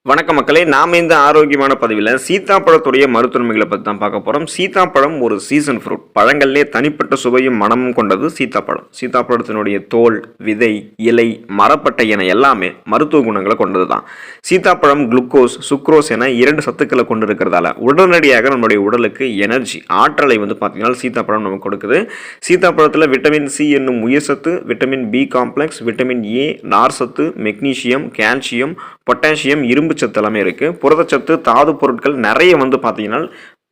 வணக்கம் மக்களே, நாம இந்த ஆரோக்கியமான பதிவில் சீத்தாப்பழத்துடைய மருத்துவமைகளை பற்றி தான் பார்க்க போகிறோம். சீத்தாப்பழம் ஒரு சீசன் ஃப்ரூட். பழங்கள்லே தனிப்பட்ட சுவையும் மனமும் கொண்டது சீத்தாப்பழம். சீத்தாப்பழத்தினுடைய தோல், விதை, இலை, மரப்பட்டை என எல்லாமே மருத்துவ குணங்களை கொண்டது தான். சீத்தாப்பழம் குளுக்கோஸ், சுக்ரோஸ் என 2 சத்துக்களை கொண்டு இருக்கிறதால உடனடியாக நம்மளுடைய உடலுக்கு எனர்ஜி, ஆற்றலை பார்த்தீங்கன்னா சீத்தாப்பழம் நமக்கு கொடுக்குது. சீத்தாப்பழத்தில் விட்டமின் சி என்னும் உயிர் சத்து, vitamin B complex, vitamin A, நார் சத்து, மெக்னீசியம், கால்சியம், பொட்டாசியம், இரும்பு சத்து எல்லாமே இருக்குது. புரதச்சத்து, தாது பொருட்கள் நிறைய பார்த்தீங்கன்னா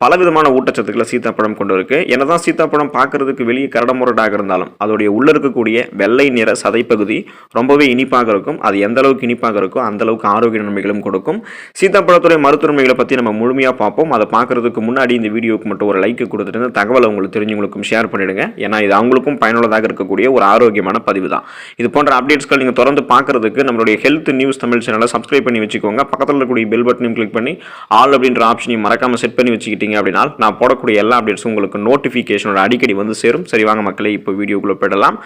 பலவிதமான ஊட்டச்சத்துக்களை சீத்தாப்பழம் கொண்டு இருக்கு. என்னதான் சீத்தாப்பழம் பார்க்கறதுக்கு வெளியே கரடமுரடாக இருந்தாலும் அதோடைய உள்ள இருக்கக்கூடிய வெள்ளை நிற சதைப்பகுதி ரொம்பவே இனிப்பாக இருக்கும். அது எந்த அளவுக்கு இனிப்பாக இருக்கோ அந்த அளவுக்கு ஆரோக்கிய நன்மைகளும் கொடுக்கும். சீத்தாப்பழத்துடைய மருத்துவமைகளை பற்றி நம்ம முழுமையாக பார்ப்போம். அதை பார்க்கறதுக்கு முன்னாடி இந்த வீடியோக்கு மட்டும் ஒரு லைக் கொடுத்துட்டு இந்த தகவலை உங்களுக்கு தெரிஞ்சவங்களுக்கும் ஷேர் பண்ணிடுங்க. ஏன்னா இது அவங்களுக்கும் பயனுள்ளதாக இருக்கக்கூடிய ஒரு ஆரோக்கியமான பதிவு தான். இது போன்ற அப்டேட்ஸ்கள் நீங்கள் தொடர்ந்து பார்க்கறதுக்கு நம்மளுடைய ஹெல்த் நியூஸ் தமிழ் சேனலை சப்ஸ்கிரைப் பண்ணி வச்சுக்கோங்க. பக்கத்தில் இருக்கக்கூடிய பெல் பட்டனையும் கிளிக் பண்ணி ஆல் அப்படின்ற ஆப்ஷனையும் மறக்காம செட் பண்ணி வச்சுக்கிட்டீங்க அப்படின்னா நான் போடக்கூடிய எல்லா அப்டேட்ஸும் உங்களுக்கு நோட்டிஃபிகேஷனோட அடிக்கடி சேரும். சரி வாங்க மக்களே, இப்போ வீடியோக்குள்ள போயிடலாம்.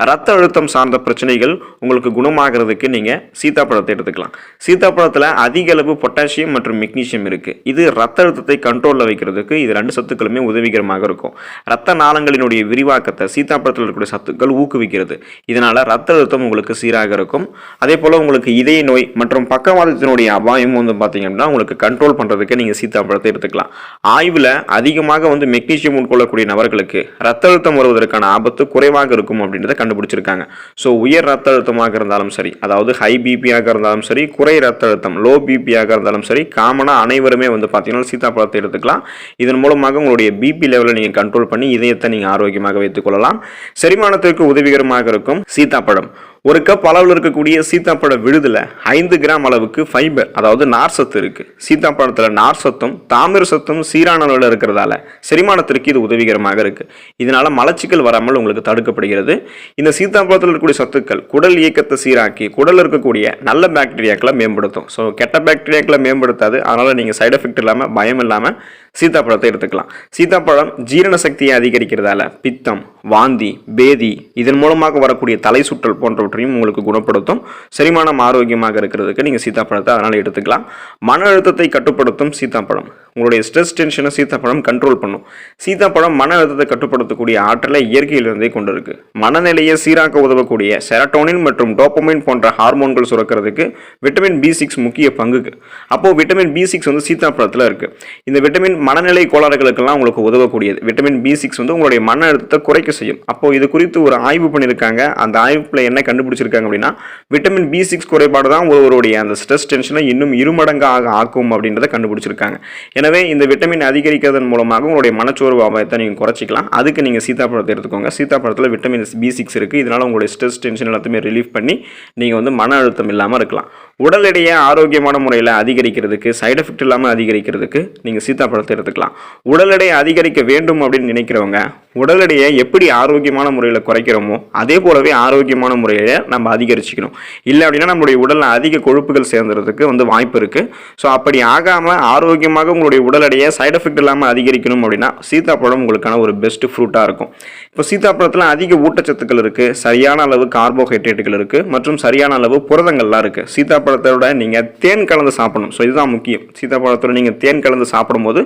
ரத்த அழுத்தம் சார்ந்த பிரச்சனைகள் உங்களுக்கு குணமாகிறதுக்கு நீங்க சீத்தாப்பழத்தை எடுத்துக்கலாம். சீத்தாப்பழத்தில் அதிக அளவு பொட்டாசியம் மற்றும் மெக்னீசியம் இருக்கு. இது ரத்த அழுத்தத்தை கண்ட்ரோலில் வைக்கிறதுக்கு இது 2 சத்துக்களுமே உதவிகரமாக இருக்கும். ரத்த நாளங்களினுடைய விரிவாக்கத்தை சீத்தாப்பழத்தில் இருக்கக்கூடிய சத்துக்கள் ஊக்குவிக்கிறது. இதனால ரத்த அழுத்தம் உங்களுக்கு சீராக இருக்கும். அதே போல உங்களுக்கு இதய நோய் மற்றும் பக்கவாதத்தினுடைய அபாயம் பார்த்தீங்கன்னா உங்களுக்கு கண்ட்ரோல் பண்றதுக்கு நீங்க சீத்தாப்பழத்தை எடுத்துக்கலாம். ஆய்வில் அதிகமாக மெக்னீசியம் உட்கொள்ளக்கூடிய நபர்களுக்கு ரத்த அழுத்தம் வருவதற்கான ஆபத்து குறைவாக இருக்கும் அப்படின்றத கண்டுபிடிச்சிருக்காங்க. ஸோ உயர் ரத்த அழுத்தமாக இருந்தாலும் சரி, அதாவது ஹை பிபியாக இருந்தாலும் சரி, குறை ரத்த அழுத்தம் லோ பிபியாக இருந்தாலும் சரி, காமனாக அனைவருமே பார்த்தீங்கன்னா சீத்தாப்பழத்தை எடுத்துக்கலாம். இதன் மூலமாக உங்களுடைய பிபி லெவலை நீங்கள் கண்ட்ரோல் பண்ணி இதயத்தை நீங்கள் ஆரோக்கியமாக வைத்துக் கொள்ளலாம். செரிமானத்திற்கு உதவிகரமாக இருக்கும் சீத்தாப்பழம். ஒரு கப் அளவில் இருக்கக்கூடிய சீத்தாப்பழ விழுதுல 5 கிராம் அளவுக்கு ஃபைபர், அதாவது நார் சத்து இருக்கு. சீத்தாப்பழத்தில் நார் சத்தும் தாமிர சத்தும் சீரான அளவில் இருக்கிறதால செரிமானத்திற்கு இது உதவிகரமாக இருக்கு. இதனால மலச்சிக்கல் வராமல் உங்களுக்கு தடுக்கப்படுகிறது. இந்த சீத்தாப்பழத்தில் இருக்கக்கூடிய சத்துக்கள் குடல் இயக்கத்தை சீராக்கி குடல் இருக்கக்கூடிய நல்ல பாக்டீரியாக்களை மேம்படுத்தும். ஸோ கெட்ட பாக்டீரியாக்களை மேம்படுத்தாது. அதனால நீங்க சைடு எஃபெக்ட் இல்லாமல் பயம் இல்லாமல் சீத்தாப்பழத்தை எடுத்துக்கலாம். சீத்தாப்பழம் ஜீரண சக்தியை அதிகரிக்கிறதால பித்தம், வாந்தி, பேதி, இதன் மூலமாக வரக்கூடிய தலை சுற்றல் போன்றவற்றையும் உங்களுக்கு குணப்படுத்தும். செரிமானம் ஆரோக்கியமாக இருக்கிறதுக்கு நீங்கள் சீத்தாப்பழத்தை அதனால் எடுத்துக்கலாம். மன அழுத்தத்தை கட்டுப்படுத்தும் சீத்தாப்பழம். உங்களுடைய ஸ்ட்ரெஸ் டென்ஷனை சீத்தாப்பழம் கண்ட்ரோல் பண்ணும். சீத்தாப்பழம் மன அழுத்தத்தை கட்டுப்படுத்தக்கூடிய ஆற்றலை இயற்கையிலிருந்தே கொண்டு இருக்கு. மனநிலையை சீராக்க உதவக்கூடிய செரட்டோனின் மற்றும் டோபமைன் போன்ற ஹார்மோன்கள் சுரக்கிறதுக்கு விட்டமின் B6 முக்கிய பங்குக்கு. அப்போ விட்டமின் B6 சீத்தாப்பழத்தில் இருக்கு. இந்த விட்டமின் மனநிலை கோளாறுகளுக்கெல்லாம் உங்களுக்கு உதவக்கூடியது. விட்டமின் B6 உங்களுடைய மன அழுத்தத்தை குறைக்க செய்யும். அப்போ இது குறித்து ஒரு ஆய்வு பண்ணியிருக்காங்க. அந்த ஆய்வுல என்ன கண்டுபிடிச்சிருக்காங்க அப்படின்னா விட்டமின் B6 குறைபாடு தான் ஒருவருடைய அந்த ஸ்ட்ரெஸ் டென்ஷனை இன்னும் இருமடங்காக ஆக்கும் அப்படின்றத கண்டுபிடிச்சிருக்காங்க. எனவே இந்த விட்டமின் அதிகரிக்கிறதன் மூலமாக உங்களுடைய மனச்சோர்வு அபாயத்தை நீங்கள் குறைச்சிக்கலாம். அதுக்கு நீங்கள் சீத்தாப்பழத்தை எடுத்துக்கோங்க. சீத்தாப்பழத்தில் விட்டமின் B6 இருக்கு. இதனால உங்களுடைய ஸ்ட்ரெஸ் டென்ஷன் எல்லாத்தையுமே ரிலீஃப் பண்ணி நீங்கள் மன அழுத்தம் இல்லாமல் இருக்கலாம். உடல் எடையை ஆரோக்கியமான முறையில் அதிகரிக்கிறதுக்கு, சைடு எஃபெக்ட் இல்லாமல் அதிகரிக்கிறதுக்கு நீங்கள் சீத்தாப்பழத்தை எடுத்துக்கலாம். உடல் எடையை அதிகரிக்க வேண்டும் அப்படின்னு நினைக்கிறவங்க உடல் எடையை எப்படி ஆரோக்கியமான முறையில் குறைக்கிறோமோ அதே போலவே ஆரோக்கியமான முறையை நம்ம அதிகரிச்சுக்கணும். இல்லை அப்படின்னா நம்மளுடைய உடலில் அதிக கொழுப்புகள் சேர்ந்துறதுக்கு வாய்ப்பு இருக்குது. ஸோ அப்படி ஆகாமல் ஆரோக்கியமாக உங்களுடைய உடல் எடையை சைடு எஃபெக்ட் இல்லாமல் அதிகரிக்கணும் அப்படின்னா சீத்தாப்பழம் உங்களுக்கான ஒரு பெஸ்ட் ஃப்ரூட்டாக இருக்கும். இப்போ சீத்தாப்பழத்தில் அதிக ஊட்டச்சத்துக்கள் இருக்குது, சரியான அளவு கார்போஹைட்ரேட்டுகள் இருக்குது மற்றும் சரியான அளவு புரதங்கள்லாம் இருக்குது. சீத்தாப்பழத்தோட நீங்கள் தேன் கலந்து சாப்பிடணும். ஸோ இதுதான் முக்கியம். சீத்தாப்பழத்தோட நீங்கள் தேன் கலந்து சாப்பிடும்போது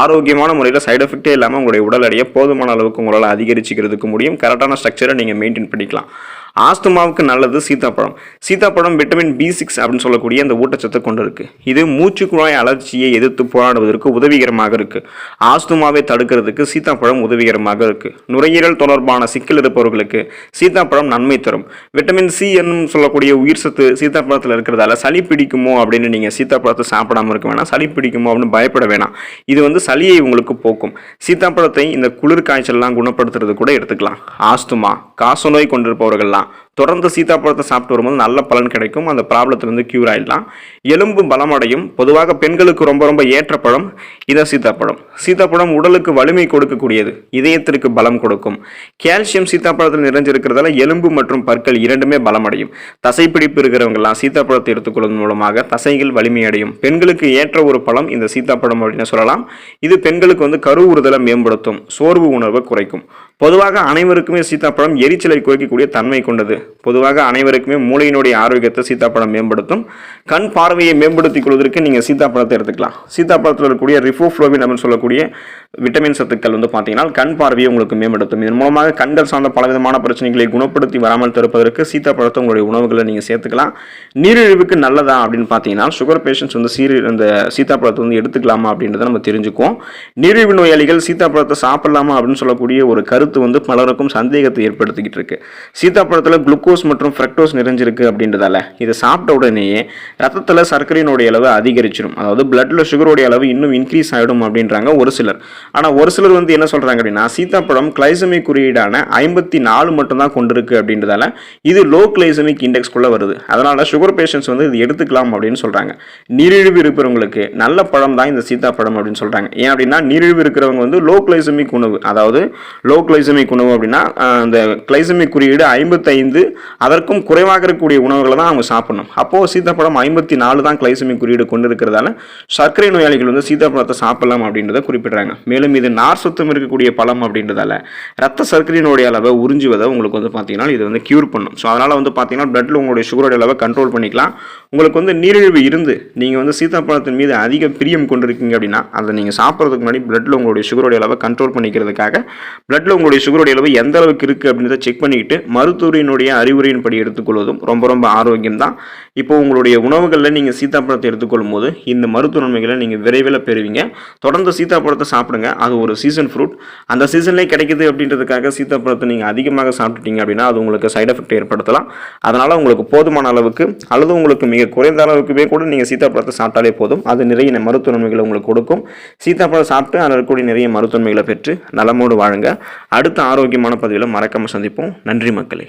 ஆரோக்கியமான முறையில் சைடு எஃபெக்டே இல்லாமல் உங்களுடைய உடல் எடையை போதுமான அளவுக்கு உங்களால் அதிகரிச்சுக்கிறதுக்கு முடியும். கரெக்டான ஸ்ட்ரக்சரை நீங்கள் மெயின்டைன் பண்ணிக்கலாம். ஆஸ்துமாவுக்கு நல்லது சீத்தாப்பழம். சீத்தாப்பழம் விட்டமின் B6 அப்படின்னு சொல்லக்கூடிய அந்த ஊட்டச்சத்தை கொண்டு இருக்கு. இது மூச்சு குழாய் அழற்சியை எதிர்த்து போராடுவதற்கு உதவிகரமாக இருக்கு. ஆஸ்துமாவை தடுக்கிறதுக்கு சீத்தாப்பழம் உதவிகரமாக இருக்கு. நுரையீரல் தொடர்பான சிக்கல் இருப்பவர்களுக்கு சீத்தாப்பழம் நன்மை தரும். விட்டமின் சி என்னும் சொல்லக்கூடிய உயிர் சத்து சீத்தாப்பழத்தில் இருக்கிறதால சளி பிடிக்குமோ அப்படின்னு நீங்க சீத்தாப்பழத்தை சாப்பிடாம இருக்க வேணாம். சளி பிடிக்குமோ அப்படின்னு பயப்பட வேணாம். இது சளியை உங்களுக்கு போக்கும். சீத்தாப்பழத்தை இந்த குளிர் காய்ச்சல்லாம் குணப்படுத்துறது கூட எடுத்துக்கலாம். ஆஸ்துமா, காசநோய் கொண்டிருப்பவர்கள்லாம் தொடர்ந்து சீத்தாப்பழத்தை சாப்பிட்டு வரும்போது நல்ல பலன் கிடைக்கும். அந்த ப்ராப்ளத்திலிருந்து கியூர் ஆயிடலாம். எலும்பு பலமடையும். பொதுவாக பெண்களுக்கு ரொம்ப ஏற்ற பழம் இதை சீத்தாப்பழம். சீத்தாப்பழம் உடலுக்கு வலிமை கொடுக்கக்கூடியது, இதயத்திற்கு பலம் கொடுக்கும். கால்சியம் சீத்தாப்பழத்தில் நிறைஞ்சிருக்கிறதால எலும்பு மற்றும் பற்கள் இரண்டுமே பலமடையும். தசைப்பிடிப்பு இருக்கிறவங்கலாம் சீத்தாப்பழத்தை எடுத்துக்கொள்வதன் மூலமாக தசைகள் வலிமையடையும். பெண்களுக்கு ஏற்ற ஒரு பழம் இந்த சீத்தாப்பழம் அப்படின்னு சொல்லலாம். இது பெண்களுக்கு கருவுறுதலை மேம்படுத்தும், சோர்வு உணர்வை குறைக்கும். பொதுவாக அனைவருக்குமே சீத்தாப்பழம் எரிச்சலை குறைக்கக்கூடிய தன்மை கொண்டது. பொதுவாக அனைவருக்குமே மூளையினுடைய ஆரோக்கியத்தை சீத்தாப்பழம் மேம்படுத்தும். கண் பார்வையை மேம்படுத்திக் கொள்வதற்கு நீங்கள் சீத்தாப்பழத்தை எடுத்துக்கலாம். சீத்தாப்பழத்தில் இருக்கக்கூடிய ரிஃபோஃப்ளோவின் அப்படின்னு சொல்லக்கூடிய விட்டமின் சத்துக்கள் பார்த்தீங்கன்னா கண் பார்வையை உங்களுக்கு மேம்படுத்தும். இதன் மூலமாக கண்கள் சார்ந்த பலவிதமான பிரச்சனைகளை குணப்படுத்தி வராமல் தடுப்பதற்கு சீத்தாப்பழத்தை உங்களுடைய உணவுகளை நீங்கள் சேர்த்துக்கலாம். நீரிழிவுக்கு நல்லதா அப்படின்னு பார்த்தீங்கன்னா சுகர் பேஷண்ட்ஸ் இந்த சீத்தாப்பழத்தை எடுத்துக்கலாமா அப்படின்றத நம்ம தெரிஞ்சுக்குவோம். நீரிழிவு நோயாளிகள் சீத்தாப்பழத்தை சாப்பிடலாமா அப்படின்னு சொல்லக்கூடிய ஒரு கருத்து பலருக்கும் சந்தேகத்தை ஏற்படுத்திக்கிட்டு இருக்கு. சீத்தாப்பழத்தில் குளுக்கோஸ் மற்றும் ஃப்ரக்டோஸ் நிறைஞ்சிருக்கு அப்படின்றதால இதை சாப்பிட்ட உடனேயே ரத்தத்தில் சர்க்கரையினுடைய அளவு அதிகரிச்சிடும். அதாவது பிளட்ல சுகருடைய அளவு இன்னும் இன்க்ரீஸ் ஆகிடும் அப்படின்றாங்க ஒரு சிலர். ஆனால் ஒரு சிலர் என்ன சொல்றாங்க அப்படின்னா சீத்தாப்பழம் கிளைசமிக் குறியீடான 54 மட்டும்தான் கொண்டிருக்கு அப்படின்றதால இது லோ கிளைசமிக் இண்டெக்ஸ்குள்ள வருது. அதனால சுகர் பேஷண்ட்ஸ் இது எடுத்துக்கலாம் அப்படின்னு சொல்றாங்க. நீரிழிவு இருக்கிறவங்களுக்கு நல்ல பழம் தான் இந்த சீத்தாப்பழம் அப்படின்னு சொல்றாங்க. ஏன் அப்படின்னா நீரிழிவு இருக்கிறவங்க லோ கிளைசமிக் உணவு, அதாவது லோ கிளைசமிக் உணவு அப்படின்னா அந்த கிளைசமிக் குறியீடு 55 அதற்கும் குறைவாக இருக்கக்கூடிய உணவுகளை தான் அவங்க சாப்பிடணும். அப்போ சீத்தாப்பழம் 54 தான் கிளைசமிக் குறியீடு கொண்டு இருக்கிறதால சர்க்கரை நோயாளிகள் சீத்தாப்பழத்தை சாப்பிடலாம் அப்படின்றத குறிப்பிடுறாங்க. மேலும் இது நார் சுத்தம் இருக்கக்கூடிய பழம் அப்படின்றதால ரத்த சர்க்கரையினுடைய அளவை உறிஞ்சுவதை உங்களுக்கு பார்த்தீங்கன்னா இது கியூர் பண்ணும். ஸோ அதனால பார்த்தீங்கன்னா பிளட்ல உங்களுடைய சுகருடைய அளவை கண்ட்ரோல் பண்ணிக்கலாம். உங்களுக்கு நீரிழிவு இருந்து நீங்கள் சீத்தாப்பழத்தின் மீது அதிக பிரியம் கொண்டிருக்கீங்க அப்படின்னா அதை நீங்கள் சாப்பிட்றதுக்கு முன்னாடி பிளட்ல உங்களுடைய சுகருடைய அளவை கண்ட்ரோல் பண்ணிக்கிறதுக்காக பிளட்ல உங்களுடைய சுகருடைய அளவு எந்த அளவுக்கு இருக்கு அப்படின்றத செக் பண்ணிக்கிட்டு மருத்துவரினுடைய அறிவுரையின்படி எடுத்துக்கொள்வதும் ரொம்ப ரொம்ப ஆரோக்கியம் தான். இப்போ உங்களுடைய உணவுகளில் நீங்கள் சீத்தாப்பழத்தை எடுத்துக்கொள்ளும் போது இந்த மருத்துவ நன்மைகளை நீங்கள் விரைவில் பெறுவீங்க. தொடர்ந்து சீத்தாப்பழத்தை சாப்பிடுங்க. அது ஒரு சீசன் ஃப்ரூட். அந்த சீசன்லேயே கிடைக்குது அப்படின்றதுக்காக சீத்தாப்பழத்தை நீங்கள் அதிகமாக சாப்பிட்டுட்டீங்க அப்படின்னா அது உங்களுக்கு சைட் எஃபெக்ட் ஏற்படுத்தலாம். அதனால் உங்களுக்கு போதுமான அளவுக்கு அல்லது உங்களுக்கு மிக குறைந்த அளவுக்குமே கூட நீங்கள் சீத்தாப்பழத்தை சாப்பிட்டாலே போதும். அது நிறைய மருத்துவ நன்மைகளை உங்களுக்கு கொடுக்கும். சீத்தாப்பழம் சாப்பிட்டு அதில் இருக்கக்கூடிய நிறைய மருத்துவ நன்மைகளை பெற்று நலமோடு வாழுங்க. அடுத்த ஆரோக்கியமான பதிவில் மறக்காமல் சந்திப்போம். நன்றி மக்களே.